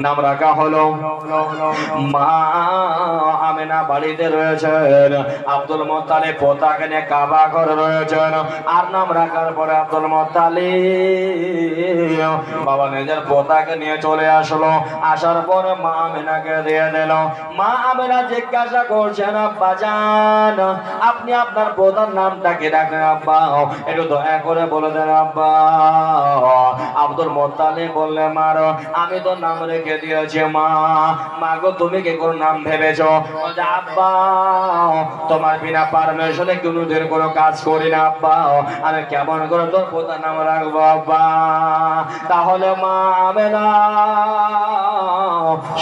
নাম রাখা হলো মা আমেনা বাড়িতে রয়েছেন, আব্দুল মুত্তালিব পোতাকে নিয়ে কাবা ঘরে রয়েছেন। আর নাম রাখার পরে আব্দুল মুত্তালিব বাবা নিজের পোতাকে নিয়ে চলে আসলো। আসার পরে মা আমেনাকে দিয়ে দিল। মা আমেনা জিজ্ঞাসা করছেন, আব্বা জান আপনি আপনার পোতার নামটা কি রাখেন আব্বা? একটু দয়া করে বলে দেন আব্বা। আব্দুল মুত্তালিব বললে, মার আমি তো নাম রেখে দিয়েছি মা। মা গো তুমি কি কোন নাম ভেবেছো? আব্বা তোমার বিনা পারমিশনে কোনোদিন কোনো কাজ করি না আব্বা, আমি কেমন করে তোর পোতার নাম রাখবো আব্বা? তাহলে মা আমেনা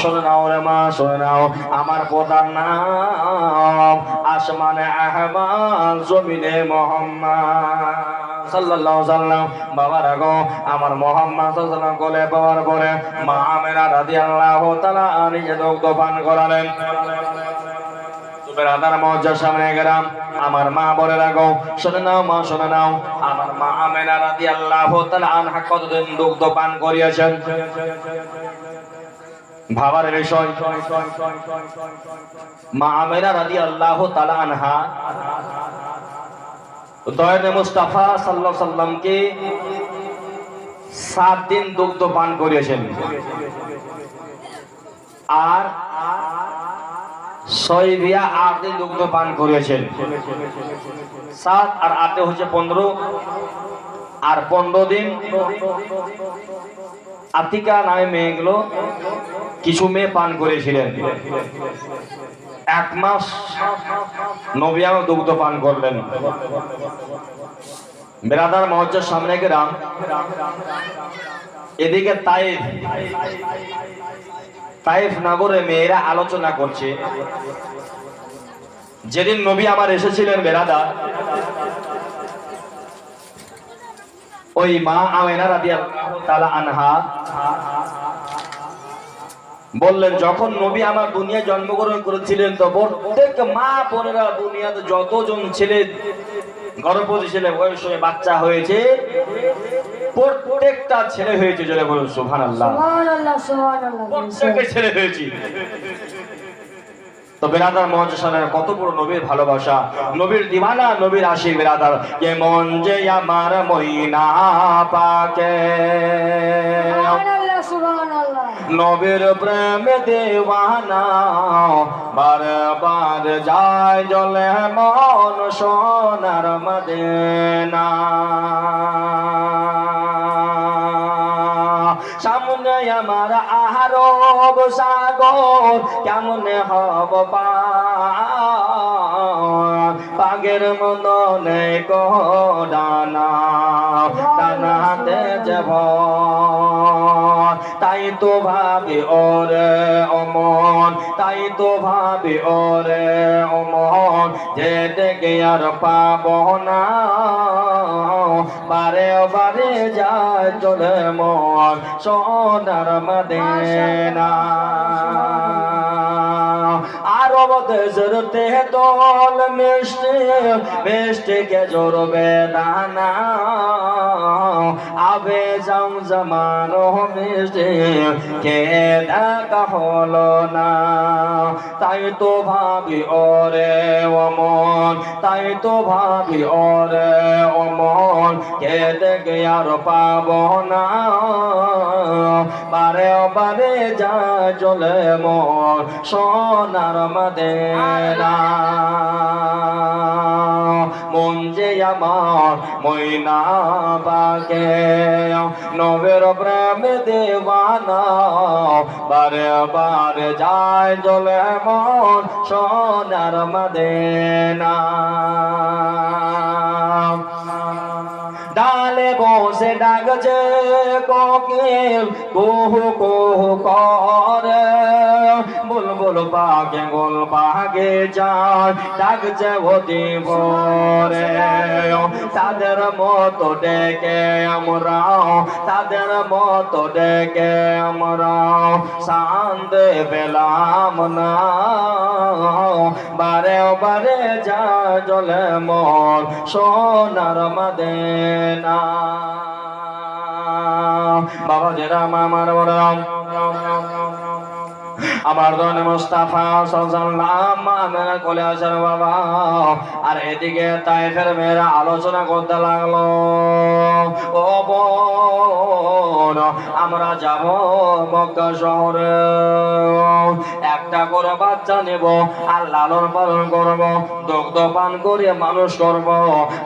শুনে নাও রে মা, শুনে নাও, আমার পোতার নাম আসমানে আহমদ, জমিনে মোহাম্মদ সাল্লাল্লাহু আলাইহি ওয়াসাল্লাম। বাবার আগো আমার মোহাম্মদ সাল্লাল্লাহু আলাইহি ওয়াসাল্লাম কোলে পাওয়ার পরে মা আমেনা রাদিয়াল্লাহু তাআলা নিজে দুগ্ধ পান করালেন। বেরাদার মজ্জার সামনে গেলাম, আমার মা বলে রাখো, শুনে নাও মা, শুনে নাও, আমার মা আমেনা রাদিয়াল্লাহু তাআলা আনহা কতদিন দুগ্ধ পান করিয়েছেন ভাবার বিষয়। মা আমেনা রাদিয়াল্লাহু তাআলা আনহা দয়ালে মুস্তাফা সাল্লাল্লাহু আলাইহি সাল্লামকে 7 দিন দুগ্ধ পান করিয়েছেন। আর 6 বিয়া 8 দিন দুগ্ধ পান করিয়েছেন। 7 আর 8 হচ্ছে 15, আর 15 দিন আতিকা নামে মেয়েগুলো কিছু মেয়ে পান করেছিলেন। 1 মাস নবী আমার দুগ্ধ পান করলেন। বেরাদার মহজ্জার সামনে গেলাম, এদিকে তাইফ নগরে মেয়েরা আলোচনা করছে। যেদিন নবী আমার এসেছিলেন বেরাদার, ওই মা আমেনা রাদিয়াল্লাহু তাআলা আনহা বললেন, যখন নবী আমার দুনিয়ায় জন্মগ্রহণ করেছিলেন তো প্রত্যেক মা বোনেরা দুনিয়াতে যতজন ছেলে গর্ভবতী ছেলে বয়স হয়ে বাচ্চা হয়েছে, প্রত্যেকটা ছেলে হয়েছে। জোরে বলুন সুবহানাল্লাহ, সুবহানাল্লাহ, সুবহানাল্লাহ, প্রত্যেকটা ছেলে হয়েছে। তো বেরাদার মহাজনের কত বড় নবীর ভালোবাসা, নবীর দিওয়ানা, নবীর আশিক বেরাদার। কেমন যে আমার মইনা পাকে নবীর প্রেম দেওয়ানা, বারবার যায় জলে মন সোনার মদিনা। সামনে আমার আরব সাগর, কেমনে হব পাগের মনে ডানা, ডানাতে যাব। তাই তো ভাবি ওরে অমন, তাই তো ভাবি ওরে অমন, যে দেখে আর পাব না, বারে বারে যায় চলে মন সোনার মদিনা। আরব দেশের তেঁতুল মিষ্টি, মিষ্টি কে জোরবে দানা, আবে জমজমানো মিষ্টি কে দেখা হলো না। তাই তো ভাবি ওরে অমন, তাই তো ভাবি ওরে অমন, কে দেখে আর পাব না, বারে বারে যা চলে মন সোনার মদিনা। মন যে আমার ময়না পাকে নবীর প্রেম দেওয়ানা, বারে বারে যায় চলে মন সোনার মদিনা। ডালে বসে ডাকছে কোকিল কুহু কুহু করে, বুলবুল পাকে গোল পাকে যায় ডাকছে অতি ভোরে। তাদের মতো ডেকে আমরাও, তাদের মতো ডেকে আমরাও শান্তি পেলাম না, বারে বারে যা জলে মন সোনার মদিনা। বাবা যেরাম আমার বড় আমার দন মুস্তাফা সাল্লাল্লাহু আলাইহি কোলে আসার বাবা আর এদিকে তায়েফের মেয়েরা আলোচনা করতে লাগলো ও বোন আমরা যাব মক্কা শহরে একটা করে বাচ্চা নেব আর লালন পালন করব দুগ্ধ পান করে মানুষ করব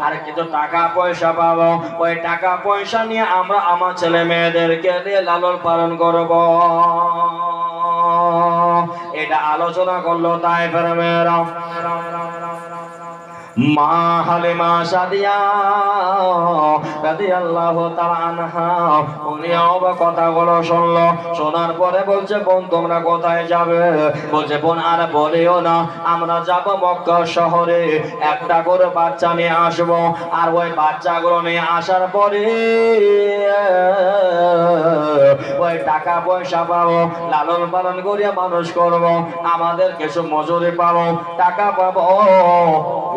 আর কিছু টাকা পয়সা পাবো ওই টাকা পয়সা নিয়ে আমরা আমার ছেলে মেয়েদেরকে নিয়ে লালন পালন করব এটা আলোচনা করলো তায়েফের মেয়েরা মা হালিমা সাদিয়া রাদিয়াল্লাহু তাআলা আনহা উনিও কথাগুলো শুনলো শোনার পরে বলছে বোন তোমরা কোথায় যাবে বলছে বোন আর বলিও না আমরা যাব মক্কা শহরে একটা করে বাচ্চা নিয়ে আসবো আর ওই বাচ্চাগুলো নিয়ে আসার পরে ওই টাকা পয়সা পাবো লালন পালন করিয়া মানুষ করব আমাদের কিছু মজুরি পাবো টাকা পাবো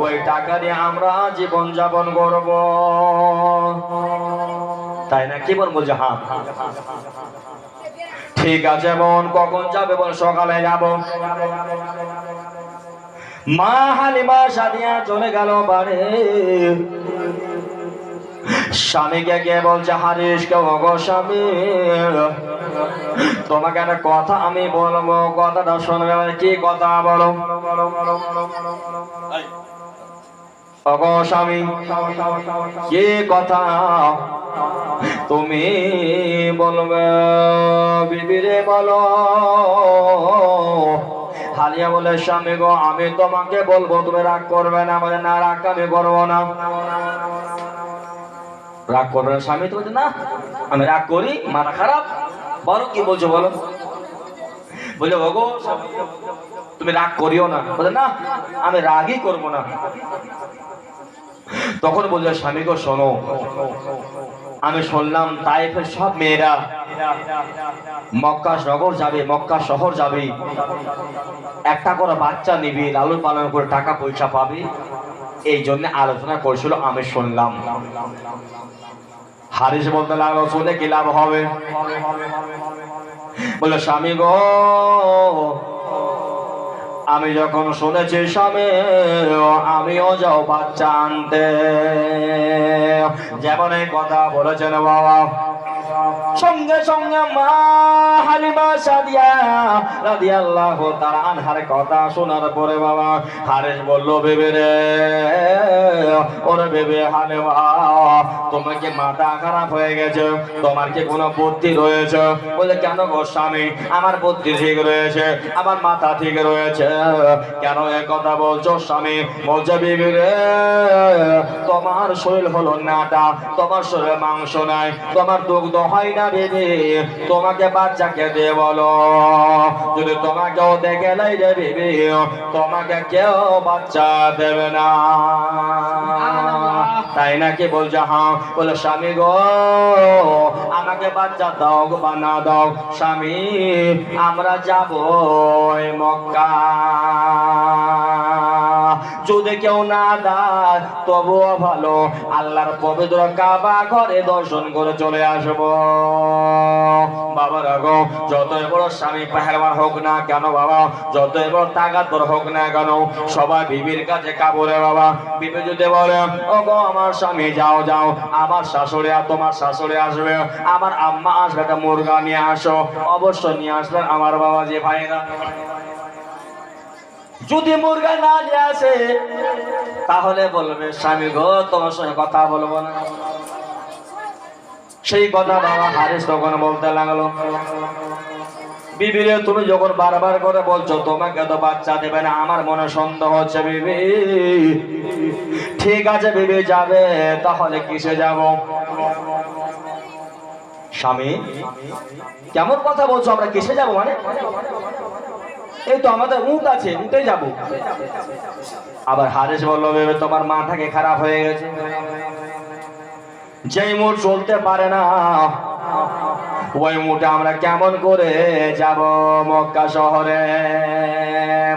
ওই টাকা দিয়ে আমরা জীবন যাপন করব তাই না কি বলছে হ্যাঁ ঠিক আছে বোন কখন যাবে বোন সকালে যাব মা হালিমা সাদিয়া চলে গেল বাড়ি স্বামীকে কে বলছে হারিস কে ওগো স্বামী তোমাকে একটা কথা আমি বলবো কথাটা শুনবে কি কথা বলো ওগো স্বামী কি কথা তুমি বলবে বিবিরে বলো হালিয়া বলে স্বামী গো আমি তোমাকে বলবো তুমি রাগ করবে না বলে না রাগ আমি করবো না রাগ করবে না স্বামী তো বলছে না আমি রাগ করি মাথা খারাপ বলো কি বলছো বলো বলে ওগো তুমি রাগ করিও না বলে না আমি রাগই করবো না তখন বলছে স্বামী গো শোনো আমি শুনলাম তায়েফের সব মেয়েরা মক্কা নগর যাবে মক্কা শহর যাবে একটা করে বাচ্চা নিবি লালন পালন করে টাকা পয়সা পাবে এই জন্য আলোচনা করছিল আমি শুনলাম হারিস বলতে লাগলো শুনে কি লাভ হবে বলে স্বামী গো আমি যখন শুনেছি স্বামী আমিও যাও বাচ্চা আনতে যেমন এই কথা বলেছেন বাবা সঙ্গে সঙ্গে মা হালিমা সাদিয়া রাদিয়াল্লাহু তাআলা আনহার কথা শোনার পরে বাবা হারিস বলল বেবে রে ওরে বেবে হালিমা তোমার কি মাথা খারাপ হয়ে গেছে তোমার কি কোনো বুদ্ধি রয়েছে বলে কেন গো স্বামী আমার বুদ্ধি ঠিক রয়েছে আমার মাথা ঠিক রয়েছে কেন এই কথা বলছো স্বামী বলছে বেবে রে তোমার শরীর হলো নাটা তোমার শরীরে মাংস নাই তোমার দুগ্ধ হয় না বেবি তোমাকে বাচ্চাকে দিয়ে বলো যদি তোমাকেও দেখে লাই রে বেবি তোমাকে কেউ বাচ্চা দেবে না তাই নাকি বলছে হ্যাঁ বলে স্বামী গো আমাকে বাচ্চা দাও বা না দাও স্বামী আমরা যাব মক্কা যদি কেউ না দেয় তবুও ভালো আল্লাহর পবিত্র কাবা ঘরে দর্শন করে চলে আসবো বাবার গো যতই বড় স্বামী পেহেলওয়ান হোক না কেন বাবা যতই বড় তাকাতর হোক না কেন সবাই বিবির কাছে কাবরে বাবা বিবি যদি বলে ও গো আমার স্বামী যাও যাও আমার শাশুড়ি আর তোমার শাশুড়ি আসবে আমার আম্মা আসবে একটা মুরগা নিয়ে আসো অবশ্যই নিয়ে আসবেন আমার বাবা যে ভাইরা যদি মুরগা না নিয়ে আসে তাহলে বলবে স্বামী গো তোমার সঙ্গে কথা বলবো না সেই কথা বাবা হারিস তখন বলতে লাগলো বিবিরে তুমি যখন বারবার করে বলছো তোমাকে তো বাচ্চা দেবে না আমার মনে সন্দেহ হচ্ছে বিবি ঠিক আছে বিবি যাবে তাহলে কিসে যাব স্বামী কেমন কথা বলছো আমরা কিসে যাব মানে এই তো আমাদের উট আছে উঠে যাব আবার হারিস বললো বেবে তোমার মাথাকে খারাপ হয়ে গেছে যেই মুঠ চলতে পারে না ওই মুঠে আমরা কেমন করে যাব মক্কা শহরে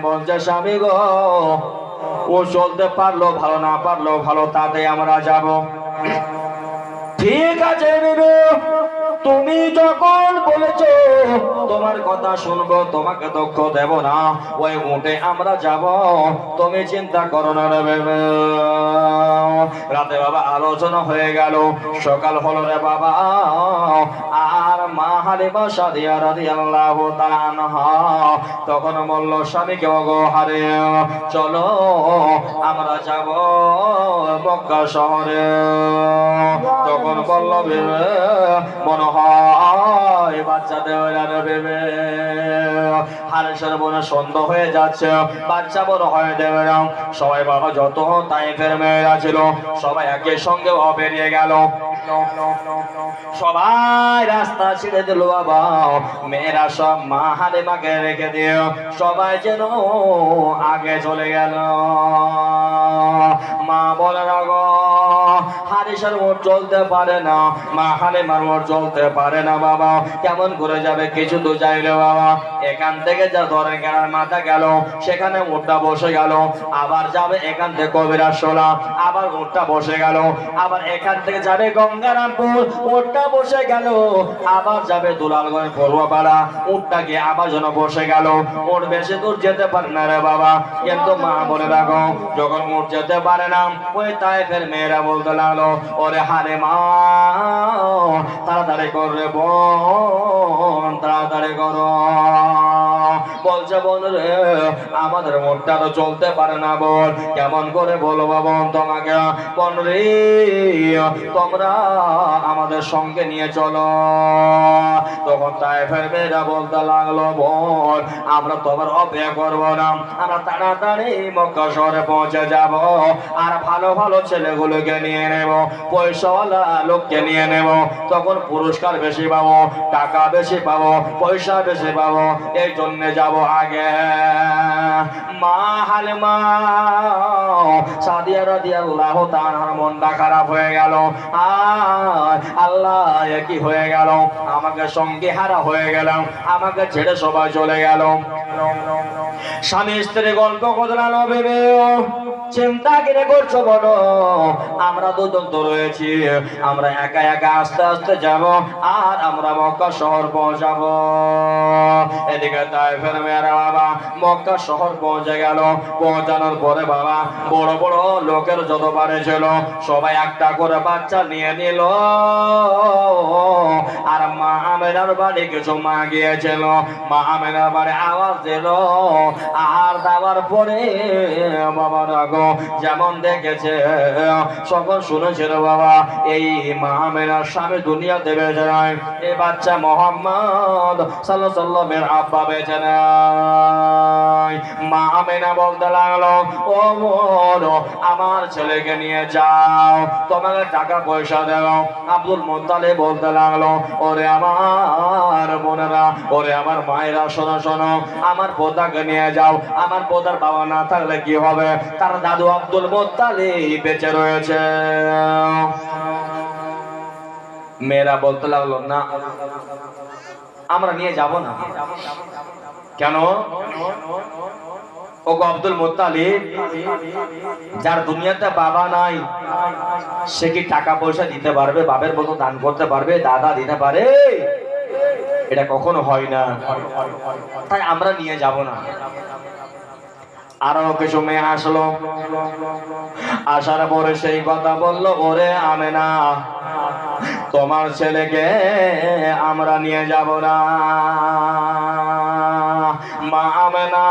বলছে স্বামী গো ও চলতে পারলো ভালো না পারলো ভালো তাতে আমরা যাব ঠিক আছে বিবি তুমি যখন বলেছো তোমার কথা শুনবো, তোমাকে দুঃখ দেব না, ওই উঠে আমরা যাব, তুমি চিন্তা করো না রে বাবা। রাতে বাবা আলোচনা হয়ে গেল, সকাল হলো রে বাবা। আর মা হালিমা সাদিয়া রাদিয়াল্লাহু তাআলা আনহা তখন বলল স্বামীকে, ওগো হারে চলো আমরা যাব মক্কা শহরে। তখন বলল ভেবে মনে হয় বাচ্চা দেওয়ার ভেবে হারেসের মনে সন্দেহ হয়ে যাচ্ছে, বাচ্চা বড় হয়ে দেবে না। সবাই বাবা যত তায়েফের মেয়েরা ছিল সবাই একই সঙ্গে বেরিয়ে গেল, সবাই রাস্তা ছেড়ে দিল বাবা। মেয়েরা সব মা হালিমাকে রেখে দিয়ে সবাই যেন আগে চলে গেল। মা বলে রাগো হারিসার মোট চলতে পারে না, মা হালিমার মোট চলতে পারে না বাবা, কেমন করে যাবে? কিছু তো চাইলে বাবা এখান থেকে যা ধরে গেলার মাথা গেল, সেখানে উটটা বসে গেল, আবার যাবে এখান থেকে কবিরা শোলা, আবার উটটা বসে গেল, আবার এখান থেকে যাবে গঙ্গারামপুর, উটটা বসে গেল, আবার যাবে দুলালগঞ্জ পড়ুয়াপাড়া, উটটা গিয়ে আবার যেন বসে গেল। ওর বেশি দূর যেতে পারে না রে বাবা। কিন্তু মা বলে রাখো যখন উঠ যেতে পারে না, ওই তায়েফের মেয়েরা বলতে লাগলো, ওরে হারে মা তাড়াতাড়ি করবে বোন, তাড়াতাড়ি করো। বলছে বোন রে আমাদের মোটটা তো চলতে পারে না বোন, কেমন করে বলবো বোন তোমাকে? বোন রে তোমরা আমাদের সঙ্গে নিয়ে চলো। তখন তায়েফের মেয়েরা বলতে লাগলো, বোন আমরা তোমার অপেক্ষা করবো না, আমরা তাড়াতাড়ি মক্কা শহরে পৌঁছে যাব, আর ভালো ভালো ছেলেগুলোকে নিয়ে নেব, পয়সাওয়ালা লোককে নিয়ে নেব, তখন পুরস্কার বেশি পাবো, টাকা বেশি পাবো, পয়সা বেশি পাবো, এই জন্য যাব আগে। মা হালিমা সাদিয়া রাদিয়াল্লাহু তাআলার মনটা খারাপ হয়ে গেল। আর আল্লাহ কি হয়ে গেল, আমাকে সঙ্গে হারা হয়ে গেলাম, আমাকে ছেড়ে সবাই চলে গেল। স্বামী স্ত্রী গল্প করলাম, ভেবে চিন্তা কিনে করছো বড়, আমরা দুজন তো রয়েছি, আমরা একা একা আস্তে আস্তে যাব, আর আমরা মক্কা শহর পৌঁছাবো। এদিকে তায়েফের মেয়েরা বাবা মক্কা শহর পৌঁছে গেল। পৌঁছানোর পরে বাবা বড় বড় লোকের যত বাড়ি ছিল সবাই একটা করে বাচ্চা নিয়ে নিল। আর মা আমেনার বাড়ি কিছু মা গিয়েছিল, মা আমেনার বাড়ি আওয়াজ দিল, আর দেওয়ার পরে বাবা রাগো যেমন দেখেছে সকল শুনেছিল বাবা এই মা আমেনার স্বামী দুনিয়াতে বেঁচে নাই, এই বাচ্চা মোহাম্মদ সাল্লাল্লাহু আলাইহি ওয়াসাল্লামের আব্বা বেঁচে নাই। মা আমেনা বলতে লাগলো, ও বোন আমার ছেলেকে নিয়ে যাও, তোমাকে টাকা পয়সা দেও। আব্দুল মুত্তালিব বলতে লাগলো, ওরে আমার বোনেরা, ওরে আমার মায়েরা, শোনো শোনো, আমার পোতাকে নিয়ে যাও, আমার পোতার বাবা না থাকলে কি হবে? তার দাদু আব্দুল মুত্তালিব বেঁচে রয়েছে। মেয়েরা বলতে লাগলো, না আমরা নিয়ে যাব না। কেন? ও আব্দুল মুত্তালিব যার দুনিয়াতে বাবা নাই, সে কি টাকা পয়সা দিতে পারবে? বাপের মতো দান করতে পারবে? দাদা দিতে পারে? এটা কখনো হয় না, তাই আমরা নিয়ে যাব না। আরো কিছু মেয়ে আসলো, আসার পরে সেই কথা বললো, ওরে আমেনা তোমার ছেলেকে আমরা নিয়ে যাব না। মা আমেনা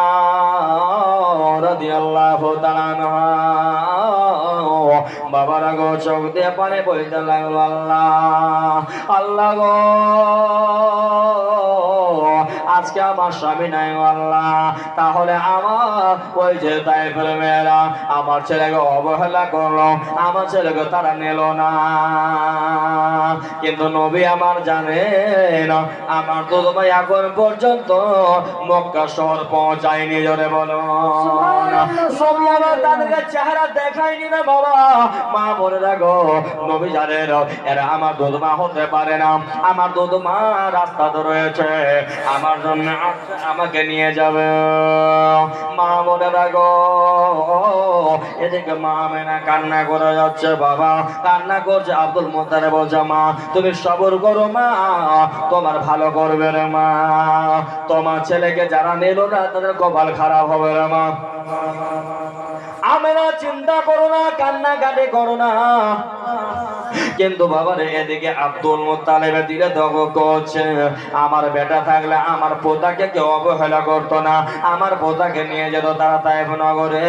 রাদিয়াল্লাহু তাআলা আনহা বাবার গো চোখ দিয়ে পানি বইতে লাগলো, আল্লাহ আল্লাহ গো আজকে আমার স্বামী নাই আল্লাহ, তাহলে আমার ওই যে তায়েফের মেয়েরা আমার ছেলেকে অবহেলা করলো, আমার ছেলেকে তারা নিল না। কিন্তু নবী আমার জানেন আমার দুধ ভাই এখন পর্যন্ত মক্কা শহর পৌঁছায়নি। জোরে বলো নবী আমার তাদেরকে চেহারা দেখায়নি না বাবা। মা বলে রাখো নবী জানেন এরা আমার দুধ মা হতে পারে না, আমার দুধ মা রাস্তা তো রয়েছে, আমার জন্য আচ্ছা আমাকে নিয়ে যাবে। মা বোনেরা গো, এদিকে মা আমেনা কান্না করে যাচ্ছে, বাবা কান্না করছে। আব্দুল মুত্তালিব বলছে, মা তুমি সবর করো মা, তোমার ভালো করবে রে মা, তোমার ছেলেকে যারা নিল না তাদের কপাল খারাপ হবে রে মা। আমেনা চিন্তা করো না, কান্নাকাটি করো না। কিন্তু বাবারে এদিকে আব্দুল মুত্তালিব দিলে দগ করছে, আমার বেটা থাকলে আমার পোতাকে কেউ অবহেলা করতো না, আমার পোতাকে নিয়ে যেত তারা তায়েফ নগরে,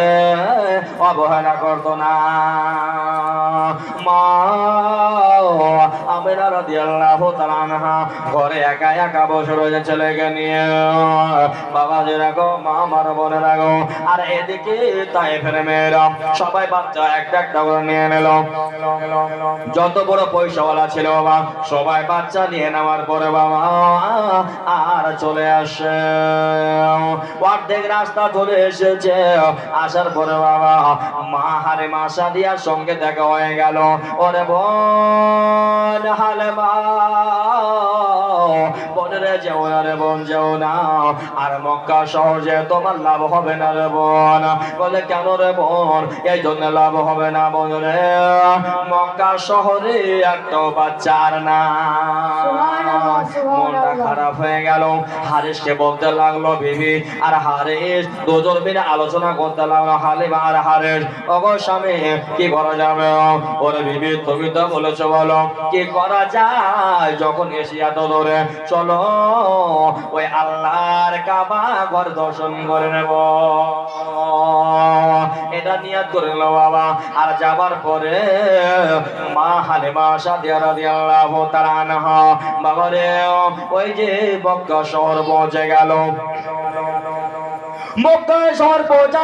অবহেলা করতো না। মা আমেনা রাদিয়াল্লাহু তাআলা আনহা ঘরে একা একা বসে রয়েছে ছেলেকে নিয়ে। বাবা যে রাখো, মা আমার বোনে রাখো। আর এদিকে তায়েফের মেয়েরা সবাই বাচ্চা একটা একটা করে নিয়ে নিল। যত বড় পয়সাওয়ালা ছিল বাবা সবাই বাচ্চা নিয়ে নেওয়ার পরে বাবা আর চলে আসে, অর্ধেক রাস্তা চলে এসেছে। আসার পরে বাবা মা হালিমা সাদিয়ার সঙ্গে দেখা হয়ে গেল। ওরে বোন হালিমা, বোনেরে যেও না রে বোন, যেও না, আর মক্কা শহরে তোমার লাভ হবে না রে বোন। বলে কেন রে বোন? এই জন্য লাভ হবে না বোন রে, মক্কা শহরে একটা বাচ্চার না। মনটা খারাপ হয়ে গেল। হারিসকে বলতে লাগলো বিবি আর হারিস দুজন মিলে আলোচনা করতে লাগলো, হালিমা আর হারিস, ওগো স্বামী কি করা যাবে? ওরে বিবি তুমি তো বলেছো, বলো কি করা যায়? যখন এশিয়া তো ধরে চলো ওই আল্লাহর কাবা ঘর দর্শন করে নেব, এটা নিয়ত করে নিল বাবা। আর যাবার পরে মা হালিমা সাদিয়া রাদিয়াল্লাহু তাআলা আনহা বাবারে ওই যে মক্কা শহর পৌঁছে গেল। মক্কা শহর পৌঁছা